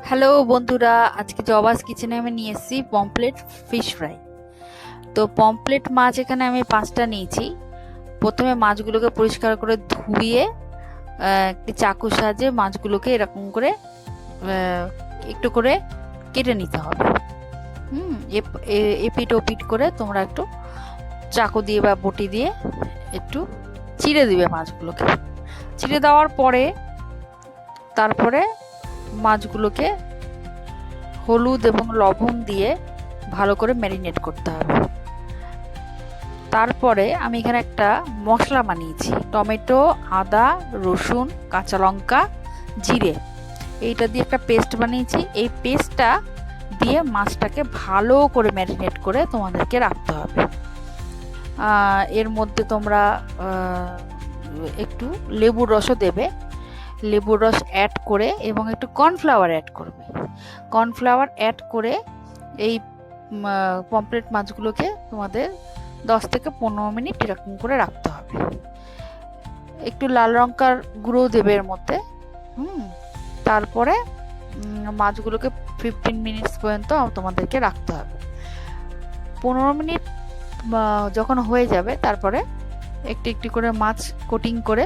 Hello বন্ধুরা, আজকে জবাস কিচেনে আমি নিয়ে এসেছি পমপ্লেট ফিশ ফ্রাই। তো পমপ্লেট মাছ এখানে আমি 5টা নিয়েছি। প্রথমে মাছগুলোকে পরিষ্কার করে ধুয়ে একটি চাকুর সাহায্যে মাছগুলোকে এরকম করে আহ, একটু করে কেটে নিতে হবে। এপিট ওপিট করে তোমরা একটু চাকু দিয়ে বা বটি দিয়ে একটু চিড়ে দিবে মাছগুলোকে। চিড়ে দেওয়ার পরে তারপরে মাছগুলোকে হলুদ এবং লবণ দিয়ে ভালো করে ম্যারিনেট করতে হবে। তারপরে আমি এখানে একটা মশলা বানিয়েছি, টমেটো, আদা, রসুন, কাঁচা লঙ্কা, জিরে, এইটা দিয়ে একটা পেস্ট বানিয়েছি। এই পেস্টটা দিয়ে মাছটাকে ভালো করে ম্যারিনেট করে তোমাদেরকে রাখতে হবে। এর মধ্যে তোমরা একটু লেবুর রসও দেবে। লেবুর রস অ্যাড করে এবং একটু কর্নফ্লাওয়ার অ্যাড করবে। কর্নফ্লাওয়ার অ্যাড করে এই পমফ্রেট মাছগুলোকে তোমাদের 10 থেকে 15 মিনিট এরকম করে রাখতে হবে। একটু লাল লঙ্কার গুঁড়ো দেবে এর মধ্যে। তারপরে মাছগুলোকে 15 মিনিটস পর্যন্ত তোমাদেরকে রাখতে হবে। 15 মিনিট যখন হয়ে যাবে তারপরে একটু একটু করে মাছ কোটিং করে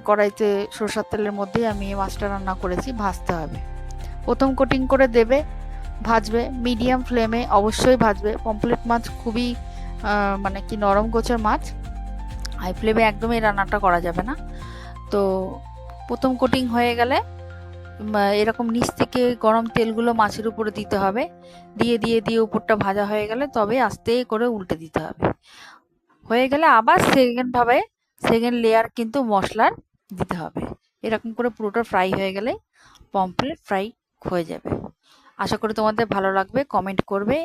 কড়াইতে সরষের তেলের মধ্যে আমি মাছটা রান্না করেছি ভাজতে হবে। প্রথম কোটিং করে দেবে, ভাজবে মিডিয়াম ফ্লেমে, অবশ্যই ভাজবে। পমফ্রেট মাছ খুবই মানে কি নরম গোছের মাছ, হাই ফ্লেমে একদমই রান্নাটা করা যাবে না। তো প্রথম কোটিং হয়ে গেলে এরকম নিচ থেকে গরম তেলগুলো মাছের উপরে দিতে হবে। দিয়ে দিয়ে দিয়ে উপরটা ভাজা হয়ে গেলে তবে আস্তে করে উল্টে দিতে হবে। হয়ে গেলে আবার সেকেন্ড লেয়ার কিন্তু মশলার দিতে হবে। এরকম করে পুরোটা ফ্রাই হয়ে গেলে পমফ্রেট ফ্রাই হয়ে যাবে। আশা করি তোমাদের ভালো লাগবে, কমেন্ট করবে।